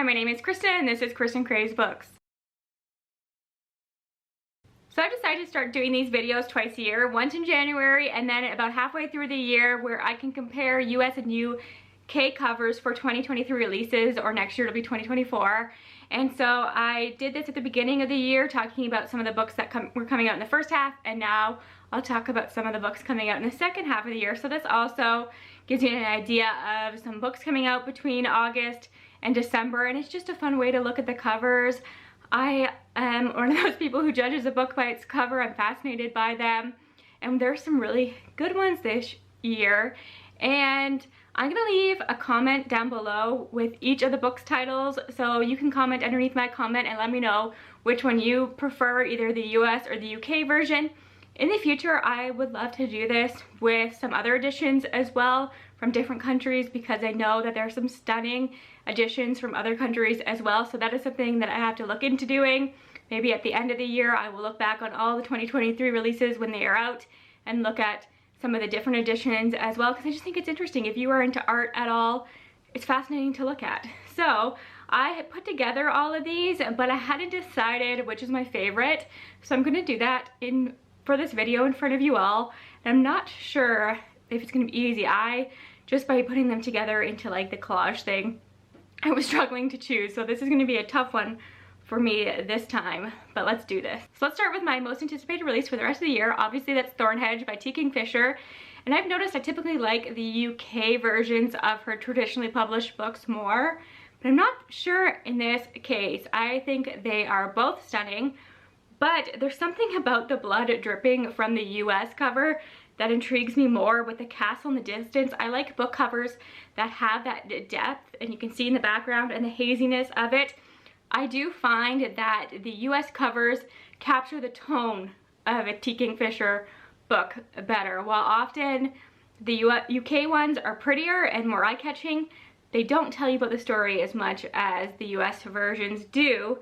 Hi, my name is Kristen and this is Kristen Craves Books. So I've decided to start doing these videos twice a year, once in January and then about halfway through the year where I can compare US and UK covers for 2023 releases, or next year it'll be 2024. And so I did this at the beginning of the year talking about some of the books that were coming out in the first half, and now I'll talk about some of the books coming out in the second half of the year. So this also gives you an idea of some books coming out between August and December, and it's just a fun way to look at the covers. I am one of those people who judges a book by its cover. I'm fascinated by them, and there's some really good ones this year. And I'm gonna leave a comment down below with each of the book's titles, so you can comment underneath my comment and let me know which one you prefer, either the US or the UK version. In the future, I would love to do this with some other editions as well from different countries, because I know that there are some stunning editions from other countries as well. So that is something that I have to look into doing. Maybe at the end of the year, I will look back on all the 2023 releases when they are out and look at some of the different editions as well, because I just think it's interesting. If you are into art at all, it's fascinating to look at. So I had put together all of these, but I hadn't decided which is my favorite. So I'm gonna do that for this video in front of you all. And I'm not sure if it's gonna be easy. Just by putting them together into like the collage thing, I was struggling to choose. So this is gonna be a tough one for me this time, but let's do this. So let's start with my most anticipated release for the rest of the year. Obviously that's Thornhedge by T. Kingfisher. And I've noticed I typically like the UK versions of her traditionally published books more, but I'm not sure in this case. I think they are both stunning, but there's something about the blood dripping from the US cover that intrigues me more with the castle in the distance. I like book covers that have that depth, and you can see in the background and the haziness of it. I do find that the US covers capture the tone of a T. Kingfisher book better, while often the UK ones are prettier and more eye-catching. They don't tell you about the story as much as the US versions do.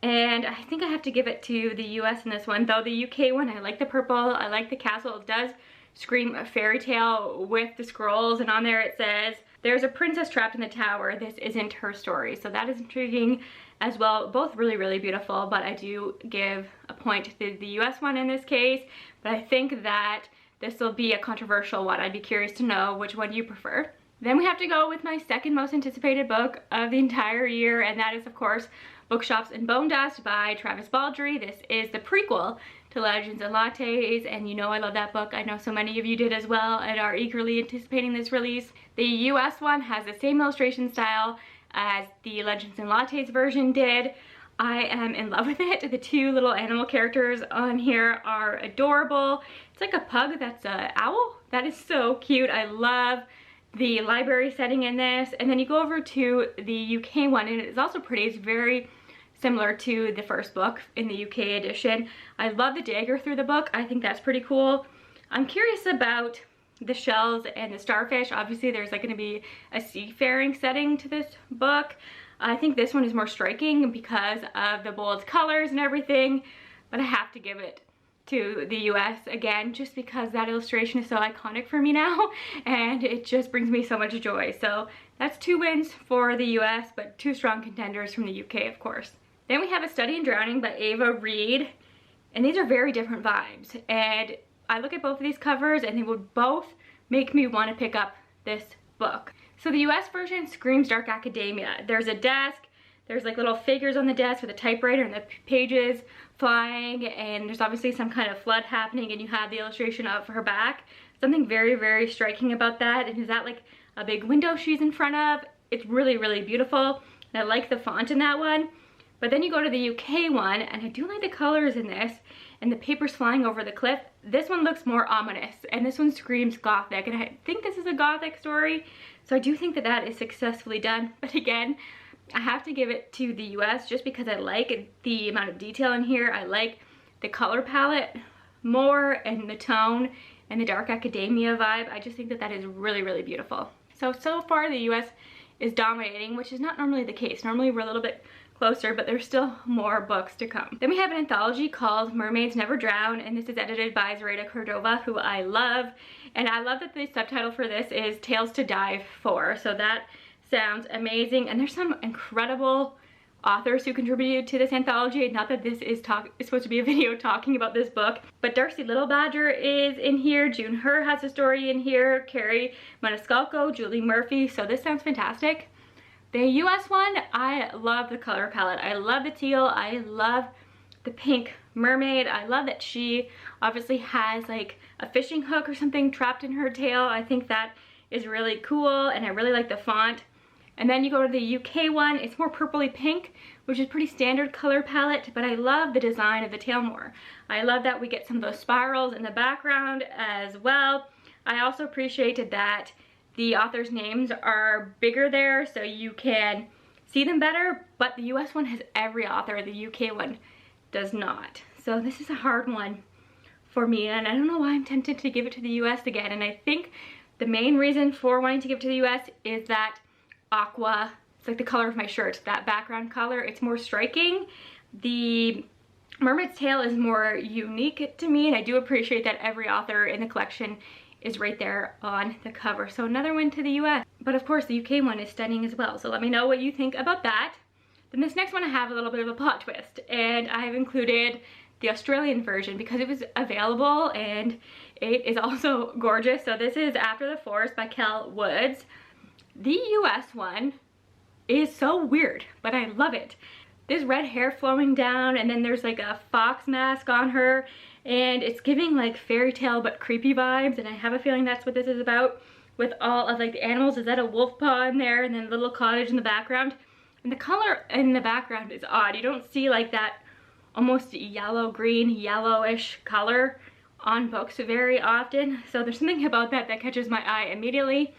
And I think I have to give it to the US in this one, though the UK one, I like the purple, I like the castle. It does scream a fairy tale with the scrolls, and on there it says, "There's a princess trapped in the tower, this isn't her story." So that is intriguing as well. Both really, really beautiful, but I do give a point to the US one in this case. But I think that this will be a controversial one. I'd be curious to know which one you prefer. Then we have to go with my second most anticipated book of the entire year, and that is, of course, Bookshops and Bone Dust by Travis Baldree. This is the prequel to Legends and Lattes, and you know I love that book. I know so many of you did as well and are eagerly anticipating this release. The US one has the same illustration style as the Legends and Lattes version did. I am in love with it. The two little animal characters on here are adorable. It's like a pug that's an owl. That is so cute. I love the library setting in this. And then you go over to the UK one, and it's also pretty. It's very similar to the first book in the UK edition. I love the dagger through the book. I think that's pretty cool. I'm curious about the shells and the starfish. Obviously there's like going to be a seafaring setting to this book. I think this one is more striking because of the bold colors and everything, but I have to give it to the US again, just because that illustration is so iconic for me now, and it just brings me so much joy. So that's 2 wins for the US, but 2 strong contenders from the UK, of course. Then we have A Study in Drowning by Ava Reid, and these are very different vibes. And I look at both of these covers and they would both make me want to pick up this book. So the US version screams dark academia. There's a desk, there's like little figures on the desk with a typewriter and the pages flying, and there's obviously some kind of flood happening, and you have the illustration of her back. Something very, very striking about that. And is that like a big window she's in front of? It's really, really beautiful. And I like the font in that one. But then you go to the UK one, and I do like the colors in this, and the paper's flying over the cliff. This one looks more ominous, and this one screams gothic, and I think this is a gothic story, so I do think that that is successfully done. But again, I have to give it to the US just because I like the amount of detail in here. I like the color palette more, and the tone, and the dark academia vibe. I just think that that is really, really beautiful. So far the US is dominating, which is not normally the case. Normally we're a little bit closer, but there's still more books to come. Then we have an anthology called Mermaids Never Drown, and this is edited by Zoraida Cordova, who I love. And I love that the subtitle for this is Tales to Dive For. So that sounds amazing. And there's some incredible authors who contributed to this anthology. Not that this is supposed to be a video talking about this book, but Darcy Little Badger is in here, June Hur has a story in here, Carrie Maniscalco, Julie Murphy, so this sounds fantastic. The US one, I love the color palette. I love the teal, I love the pink mermaid. I love that she obviously has like a fishing hook or something trapped in her tail. I think that is really cool, and I really like the font. And then you go to the UK one, it's more purpley pink, which is pretty standard color palette, but I love the design of the tail more. I love that we get some of those spirals in the background as well. I also appreciated that the authors' names are bigger there so you can see them better, but the US one has every author, the UK one does not. So this is a hard one for me, and I don't know why I'm tempted to give it to the US again. And I think the main reason for wanting to give it to the US is that aqua, it's like the color of my shirt, that background color, it's more striking. The Mermaid's Tail is more unique to me, and I do appreciate that every author in the collection is right there on the cover. So another win to the US. But of course the UK one is stunning as well, so let me know what you think about that. Then this next one I have a little bit of a plot twist, and I've included the Australian version because it was available and it is also gorgeous. So this is After the Forest by Kel Woods. The US one is so weird, but I love it. There's red hair flowing down, and then there's like a fox mask on her, and it's giving like fairy tale but creepy vibes, and I have a feeling that's what this is about, with all of like the animals. Is that a wolf paw in there, and then a little cottage in the background? And the color in the background is odd. You don't see like that almost yellow, green, yellowish color on books very often, so there's something about that that catches my eye immediately.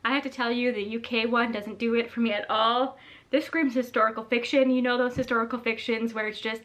I have to tell you, the UK one doesn't do it for me at all. This screams historical fiction. You know those historical fictions where it's just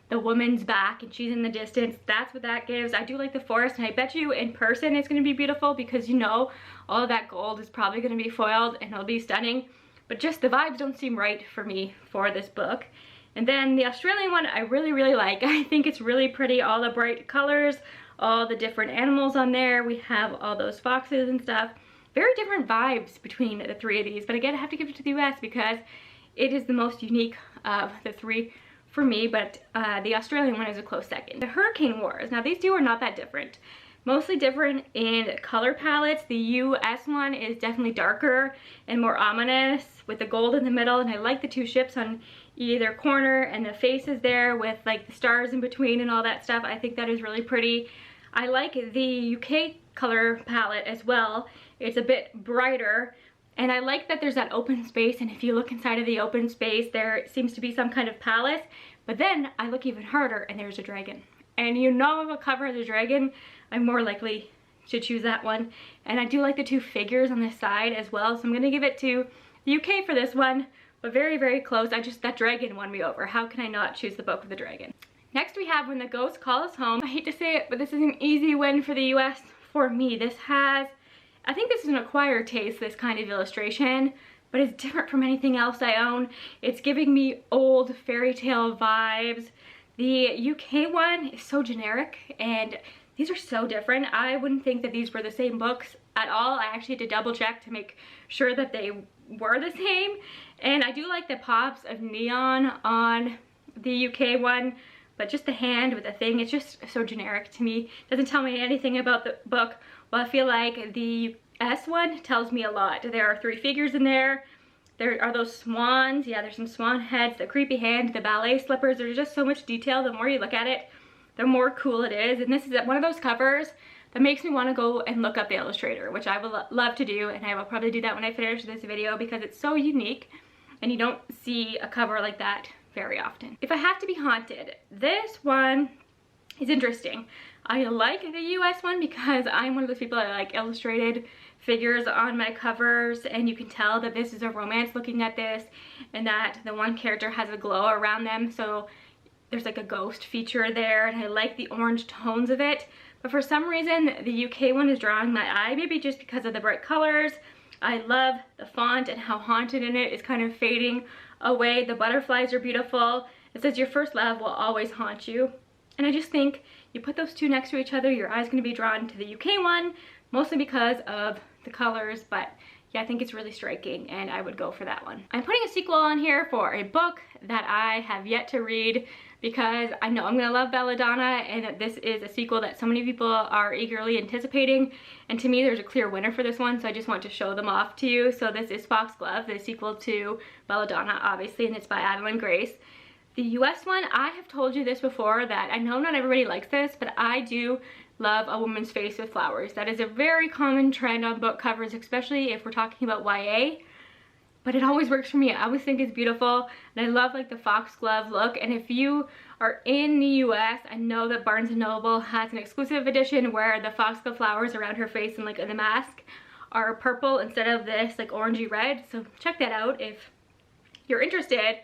the woman's back and she's in the distance. That's what that gives. I do like the forest, and I bet you in person it's going to be beautiful because you know all of that gold is probably going to be foiled and it'll be stunning. But just the vibes don't seem right for me for this book. And then the Australian one I really, really like. I think it's really pretty, all the bright colors, all the different animals on there. We have all those foxes and stuff. Very different vibes between the three of these, but again I have to give it to the US because it is the most unique of the three for me, but the Australian one is a close second. The Hurricane Wars, now these two are not that different. Mostly different in color palettes. The US one is definitely darker and more ominous with the gold in the middle, and I like the two ships on either corner and the faces there with like the stars in between and all that stuff. I think that is really pretty. I like the UK color palette as well. It's a bit brighter, and I like that there's that open space, and if you look inside of the open space there seems to be some kind of palace, but then I look even harder and there's a dragon. And you know if a cover has a dragon, I'm more likely to choose that one. And I do like the two figures on the side as well, so I'm gonna give it to the UK for this one, but very, very close. that dragon won me over. How can I not choose the book with the dragon? Next we have When the Ghosts Call Us Home. I hate to say it, but this is an easy win for the US for me. This has, I think this is an acquired taste, this kind of illustration, but it's different from anything else I own. It's giving me old fairy tale vibes. The UK one is so generic, and these are so different. I wouldn't think that these were the same books at all. I actually had to double check to make sure that they were the same. And I do like the pops of neon on the UK one, but just the hand with the thing, it's just so generic to me. Doesn't tell me anything about the book. Well, I feel like the S one tells me a lot. There are three figures in there. There are those swans. Yeah, there's some swan heads, the creepy hand, the ballet slippers. There's just so much detail. The more you look at it, the more cool it is. And this is one of those covers that makes me want to go and look up the illustrator, which I will love to do, and I will probably do that when I finish this video because it's so unique and you don't see a cover like that very often. If I have to be haunted, this one is interesting. I like the US one because I'm one of those people that like illustrated figures on my covers, and you can tell that this is a romance looking at this, and that the one character has a glow around them, so there's like a ghost feature there, and I like the orange tones of it. But for some reason the UK one is drawing my eye, maybe just because of the bright colors. I love the font and how haunted in it is kind of fading away. The butterflies are beautiful. It says your first love will always haunt you, and I just think you put those two next to each other, your eye's going to be drawn to the UK one, mostly because of the colors, but yeah, I think it's really striking and I would go for that one. I'm putting a sequel on here for a book that I have yet to read because I know I'm gonna love Belladonna, and this is a sequel that so many people are eagerly anticipating, and to me there's a clear winner for this one, so I just want to show them off to you. So this is Foxglove, the sequel to Belladonna, obviously, and it's by Adalyn Grace. The US one, I have told you this before, that I know not everybody likes this, but I do love a woman's face with flowers. That is a very common trend on book covers, especially if we're talking about YA. But it always works for me. I always think it's beautiful, and I love like the foxglove look. And if you are in the US, I know that Barnes & Noble has an exclusive edition where the foxglove flowers around her face and like in the mask are purple instead of this like orangey red. So check that out if you're interested.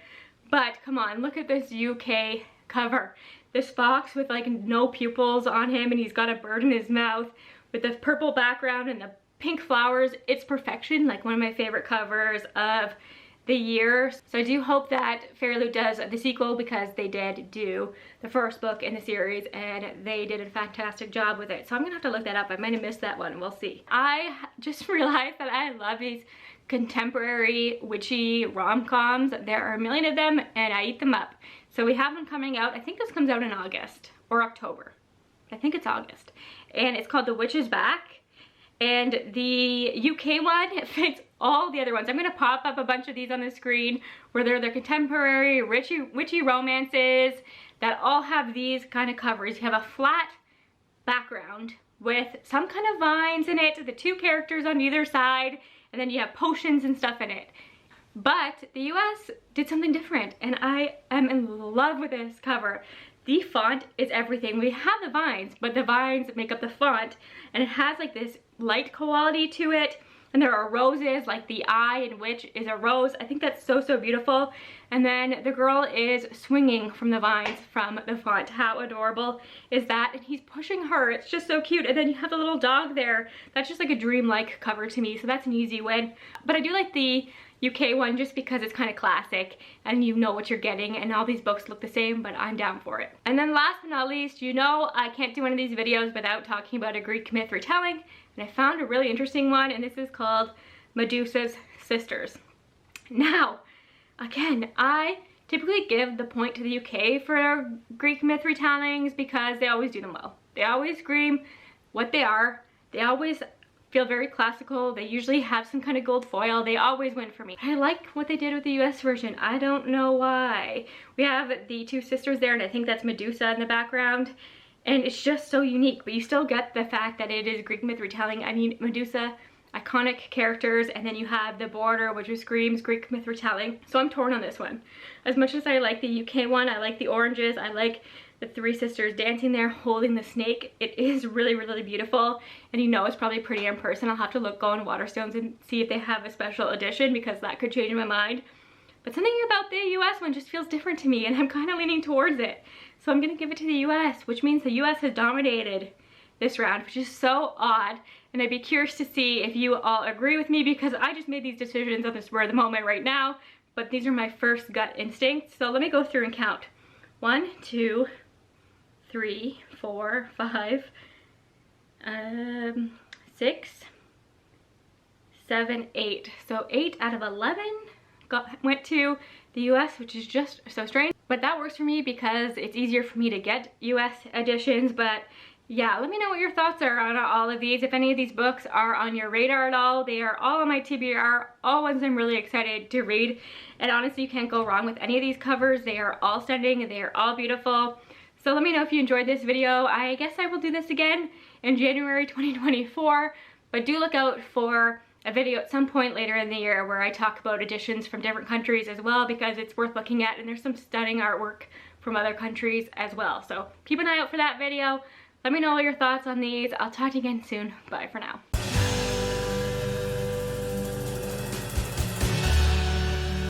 But come on, look at this UK cover. This fox with like no pupils on him, and he's got a bird in his mouth with the purple background and the pink flowers. It's perfection, like one of my favorite covers of the year. So I do hope that FairyLoot does the sequel, because they did do the first book in the series and they did a fantastic job with it. So I'm gonna have to look that up. I might have missed that one, we'll see. I just realized that I love these contemporary witchy rom-coms. There are a million of them and I eat them up. So we have one coming out, I think this comes out in August or October. I think it's August. And it's called The Witch is Back. And the UK one fits all the other ones. I'm going to pop up a bunch of these on the screen where they're the contemporary witchy romances that all have these kind of covers. You have a flat background with some kind of vines in it, the two characters on either side, and then you have potions and stuff in it. But the US did something different, and I am in love with this cover. The font is everything. We have the vines, but the vines make up the font, and it has like this light quality to it, and there are roses, like the eye in which is a rose. I think that's so, so beautiful. And then the girl is swinging from the vines from the font. How adorable is that? And he's pushing her. It's just so cute. And then you have the little dog there. That's just like a dreamlike cover to me, so that's an easy win. But I do like the UK one just because it's kind of classic and you know what you're getting, and all these books look the same, but I'm down for it. And then last but not least, you know I can't do one of these videos without talking about a Greek myth retelling, and I found a really interesting one, and this is called Medusa's Sisters. Now, again, I typically give the point to the UK for Greek myth retellings because they always do them well. They always scream what they are. They always feel very classical. They usually have some kind of gold foil. They always win for me. I like what they did with the US version. I don't know why. We have the two sisters there, and I think that's Medusa in the background. And it's just so unique, but you still get the fact that it is Greek myth retelling. I mean, Medusa, iconic characters, and then you have the border, which screams Greek myth retelling. So I'm torn on this one. As much as I like the UK one, I like the oranges, I like the three sisters dancing there holding the snake. It is really, really beautiful, and you know it's probably pretty in person. I'll have to go on Waterstones and see if they have a special edition, because that could change my mind. But something about the US one just feels different to me, and I'm kind of leaning towards it. So I'm gonna give it to the US, which means the US has dominated this round, which is so odd. And I'd be curious to see if you all agree with me, because I just made these decisions on the spur of the moment right now, but these are my first gut instincts. So let me go through and count. 1, 2, 3, 4, 5, 6, 7, 8. So 8 out of 11 went to the US, which is just so strange. But that works for me because it's easier for me to get US editions. But yeah, let me know what your thoughts are on all of these. If any of these books are on your radar at all, they are all on my TBR, all ones I'm really excited to read. And honestly, you can't go wrong with any of these covers. They are all stunning and they are all beautiful. So let me know if you enjoyed this video. I guess I will do this again in January 2024, but do look out for a video at some point later in the year where I talk about editions from different countries as well, because it's worth looking at, and there's some stunning artwork from other countries as well. So keep an eye out for that video. Let me know all your thoughts on these. I'll talk to you again soon. Bye for now.